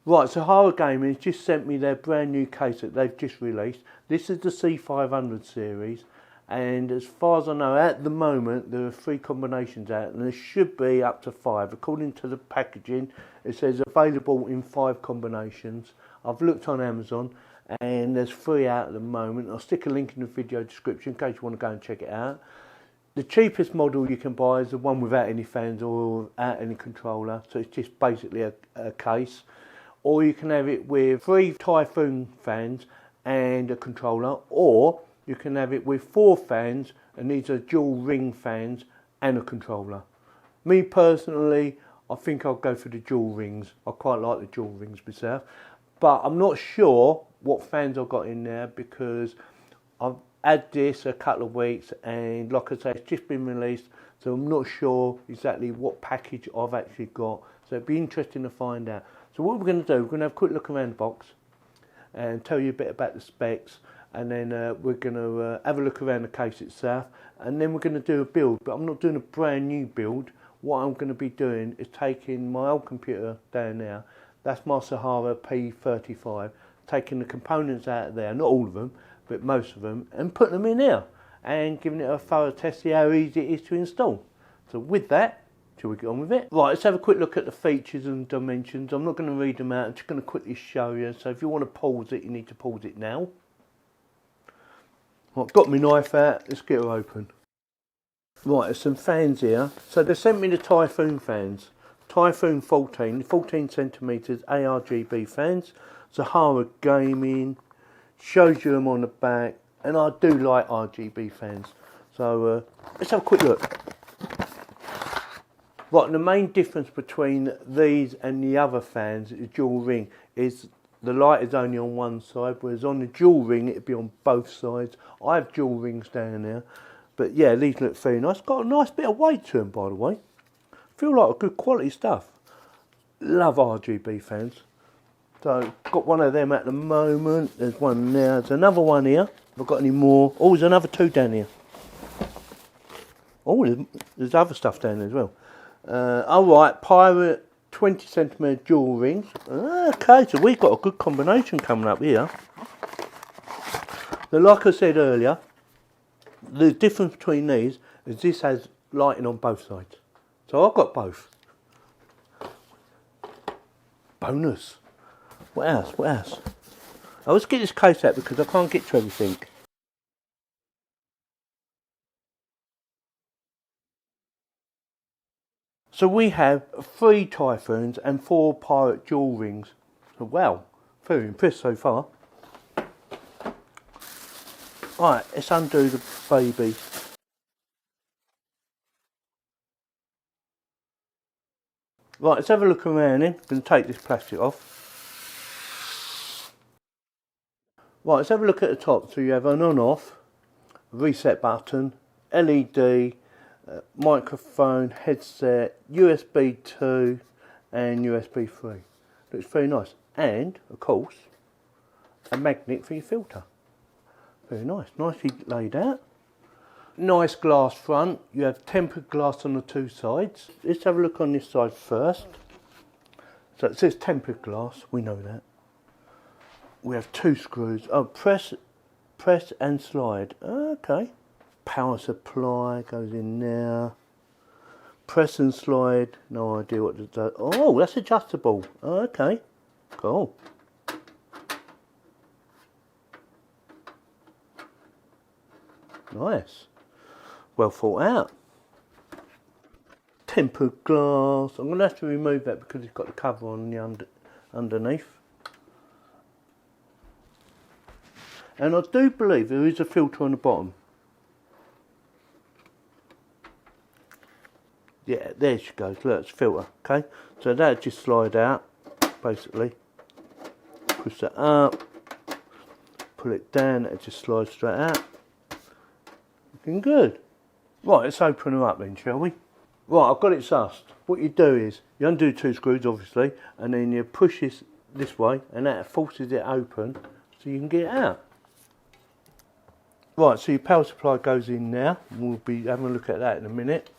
Right, so SaharaGaming has just sent me their brand new case that they've just released. This is the C500 series, and as far as I know, at the moment there are 3 combinations out, and there should be up to 5. According to the packaging, it says available in 5 combinations. I've looked on Amazon, and there's 3 out at the moment. I'll stick a link in the video description in case you want to go and check it out. The cheapest model you can buy is the one without any fans or without any controller, so it's just basically a case. Or you can have it with 3 Typhoon fans and a controller, or you can have it with 4 fans, and these are dual ring fans and a controller. Me personally, I think I'll go for the dual rings. I quite like the dual rings myself, but I'm not sure what fans I've got in there because I've had this a couple of weeks, and like I say, it's just been released, so I'm not sure exactly what package I've actually got, so it'd be interesting to find out. So what we're going to do, we're going to have a quick look around the box and tell you a bit about the specs, and then we're going to have a look around the case itself, and then we're going to do a build. But I'm not doing a brand new build. What I'm going to be doing is taking my old computer down there, that's my Sahara P35, taking the components out of there, not all of them, but most of them, and putting them in here and giving it a thorough test, see how easy it is to install. So with that, shall we get on with it? Right, let's have a quick look at the features and dimensions. I'm not going to read them out, I'm just going to quickly show you. So if you want to pause it, you need to pause it now. Right, got my knife out, let's get her open. Right, there's some fans here. So they sent me the Typhoon fans. Typhoon 14 centimetres ARGB fans. SaharaGaming, shows you them on the back, and I do like RGB fans. So let's have a quick look. Right, the main difference between these and the other fans, the dual ring, is the light is only on one side, whereas on the dual ring it'd be on both sides. I have dual rings down there, but yeah, these look very nice. Got a nice bit of weight to them, by the way. Feel like a good quality stuff. Love RGB fans. So got one of them at the moment. There's one there. There's another one here. Have I got any more? Oh, there's another 2 down here. Oh, there's other stuff down there as well. Alright, Pirate 20 centimetre dual rings. Okay, so we've got a good combination coming up here. So like I said earlier, the difference between these is this has lighting on both sides. So I've got both. Bonus. What else? What else? Oh, let's get this case out because I can't get to everything. So we have 3 Typhoons and 4 Pirate dual rings. So wow, very impressed so far. Right, let's undo the baby. Right, let's have a look around then. I'm going to take this plastic off. Right, let's have a look at the top. So you have an on-off, reset button, LED, microphone, headset, USB 2 and USB 3. Looks very nice. And, of course, a magnet for your filter. Very nice. Nicely laid out. Nice glass front. You have tempered glass on the 2 sides. Let's have a look on this side first. So it says tempered glass. We know that. We have 2 screws. Oh, press and slide. Okay. Power supply goes in there. Press and slide. No idea what it does. Oh, that's adjustable. Okay. Cool. Nice. Well thought out. Tempered glass. I'm going to have to remove that because it's got the cover on the underneath. And I do believe there is a filter on the bottom. Yeah, there she goes. Look, it's filter. Okay, so that just slide out, basically. Push that up, pull it down, it just slides straight out. Looking good. Right, let's open her up then, shall we? Right, I've got it sussed. What you do is, you undo 2 screws, obviously, and then you push this way, and that forces it open, so you can get it out. Right, so your power supply goes in now. We'll be having a look at that in a minute.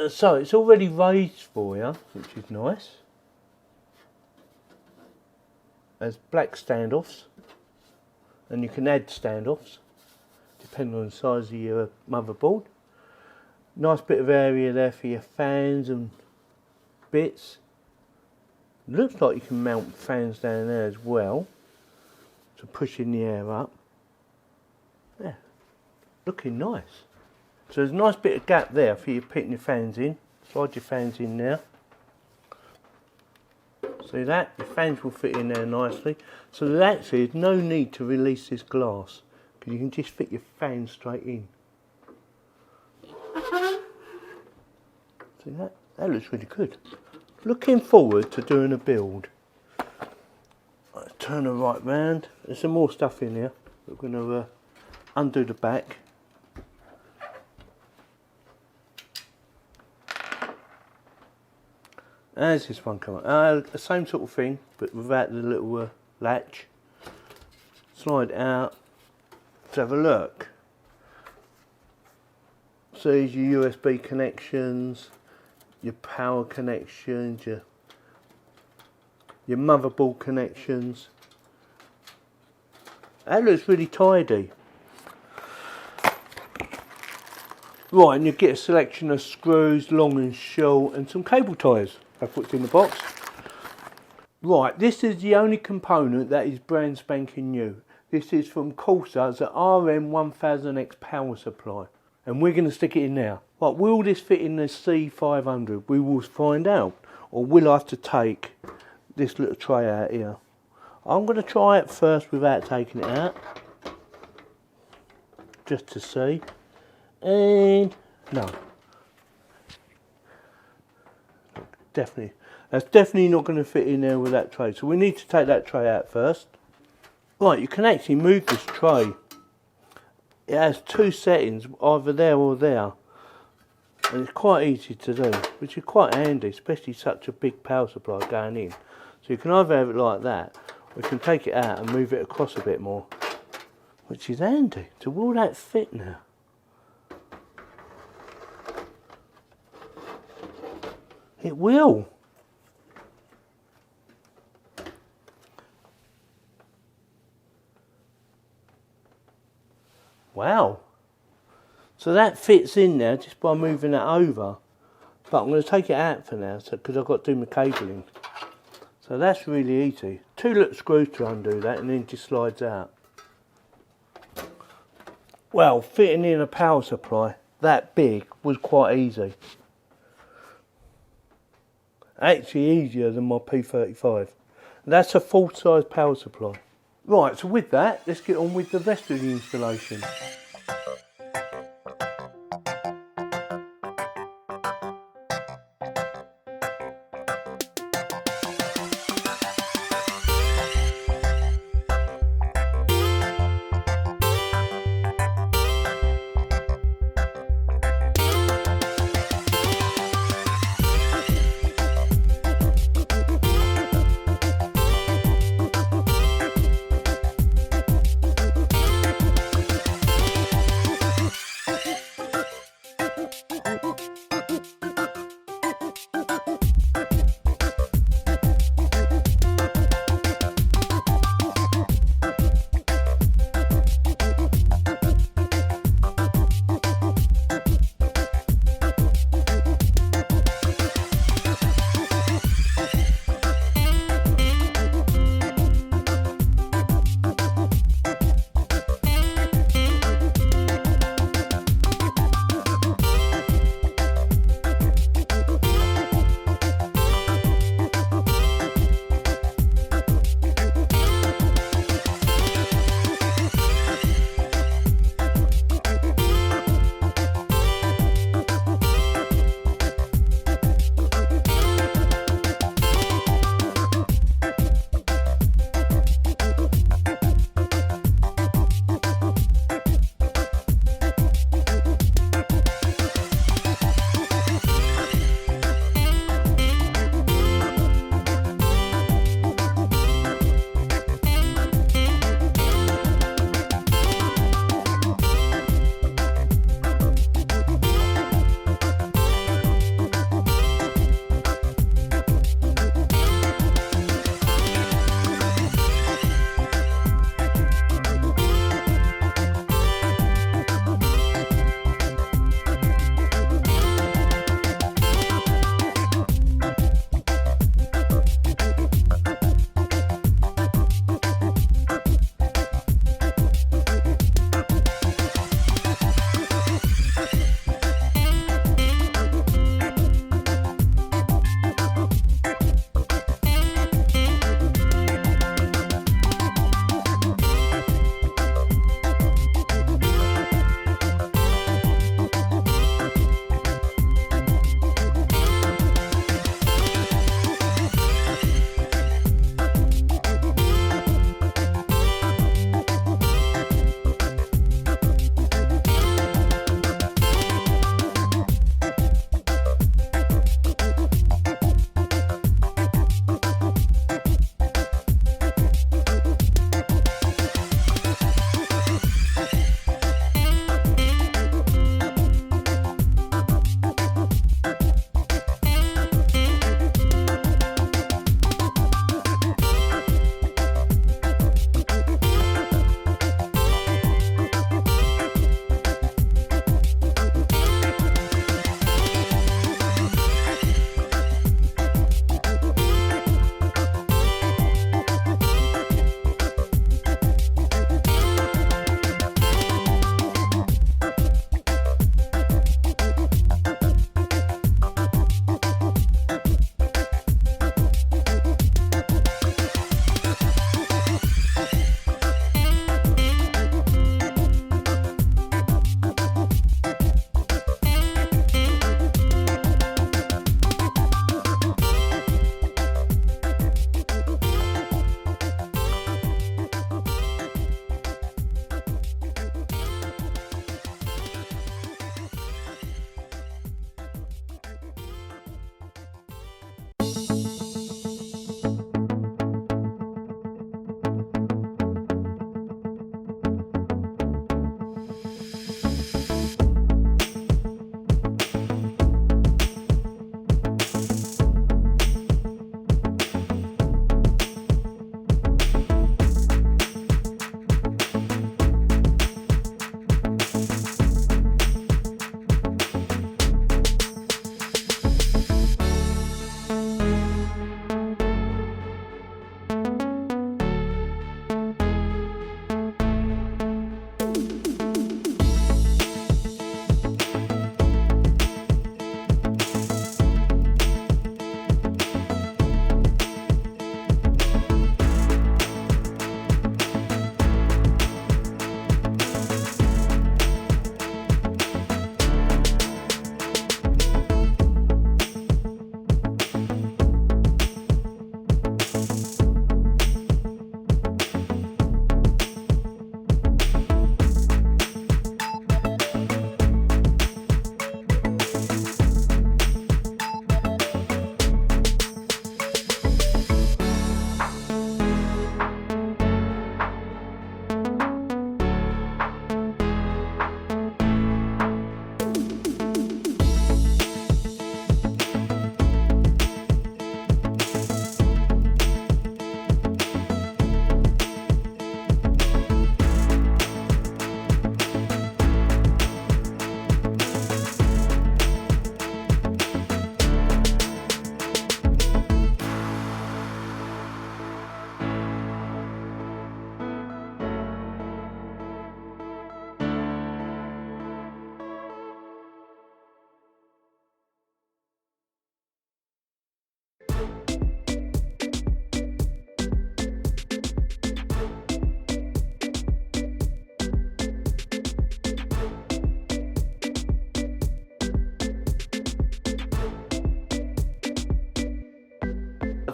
So it's already raised for you, which is nice. There's black standoffs, and you can add standoffs depending on the size of your motherboard. Nice bit of area there for your fans and bits. Looks like you can mount fans down there as well, to pushing the air up. Yeah, looking nice. So there's a nice bit of gap there for you putting your fans in. Slide your fans in there. See that? Your fans will fit in there nicely. So there actually is no need to release this glass, because you can just fit your fans straight in. See that? That looks really good. Looking forward to doing a build. Let's turn it right round. There's some more stuff in here. We're going to undo the back. As this one come up, the same sort of thing, but without the little latch. Slide out. Let's have a look. So here's your USB connections, your power connections, your motherboard connections. That looks really tidy. Right, and you get a selection of screws, long and short, and some cable ties. That's what's in the box. Right, this is the only component that is brand spanking new. This is from Corsair, it's an RM1000X power supply. And we're going to stick it in now. Right, will this fit in the C500? We will find out. Or will I have to take this little tray out here? I'm going to try it first without taking it out. Just to see. And no. Definitely. That's definitely not going to fit in there with that tray. So we need to take that tray out first. Right, you can actually move this tray. It has two settings, either there or there. And it's quite easy to do, which is quite handy, especially such a big power supply going in. So you can either have it like that, or you can take it out and move it across a bit more, which is handy. So will that fit now? It will. Wow. So that fits in there just by moving that over. But I'm going to take it out for now because I've got to do my cabling. So that's really easy. Two little screws to undo that and then it just slides out. Well, fitting in a power supply that big was quite easy. Actually easier than my P35. That's a full size power supply. Right, so with that, let's get on with the rest of the installation.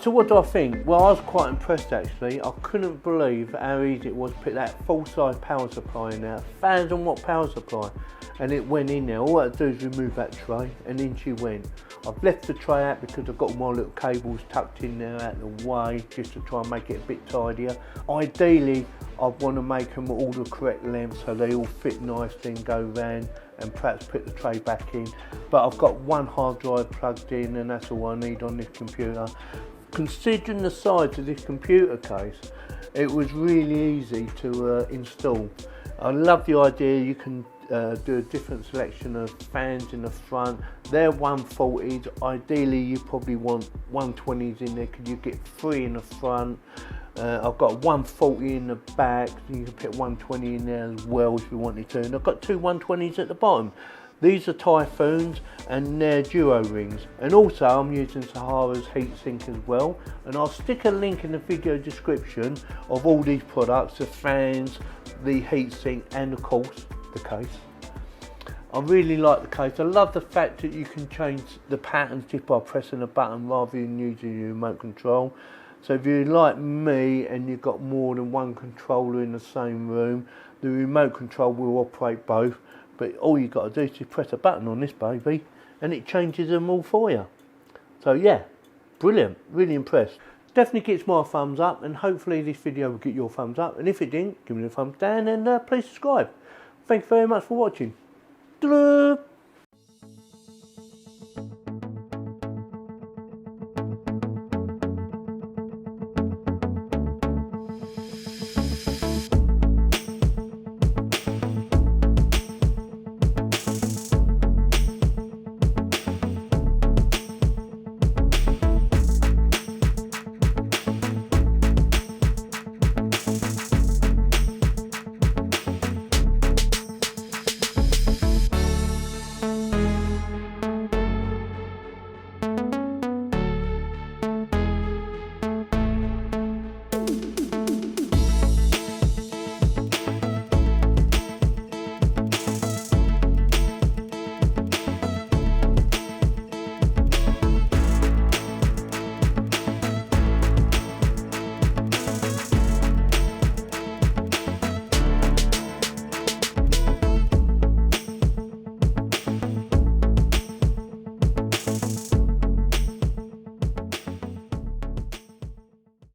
So what do I think? Well, I was quite impressed actually. I couldn't believe how easy it was to put that full-size power supply in there, 1000-watt power supply, and it went in there. All I had to do is remove that tray, and in she went. I've left the tray out because I've got all my little cables tucked in there out of the way, just to try and make it a bit tidier. Ideally, I want to make them all the correct length so they all fit nicely and go round, and perhaps put the tray back in. But I've got one hard drive plugged in, and that's all I need on this computer. Considering the size of this computer case, it was really easy to install. I love the idea you can do a different selection of fans in the front. They're 140s. Ideally you probably want 120s in there because you get 3 in the front. I've got 140 in the back, so you can put 120 in there as well if you wanted to. And I've got 2 120s at the bottom. These are Typhoons and they're duo rings. And also I'm using Sahara's heatsink as well. And I'll stick a link in the video description of all these products, the fans, the heatsink, and of course the case. I really like the case. I love the fact that you can change the patterns just by pressing a button rather than using your remote control. So if you're like me and you've got more than one controller in the same room, the remote control will operate both. But all you've got to do is just press a button on this baby and it changes them all for you. So yeah, brilliant, really impressed. Definitely gets my thumbs up, and hopefully this video will get your thumbs up. And if it didn't, give me a thumbs down, and please subscribe. Thank you very much for watching. Ta-da!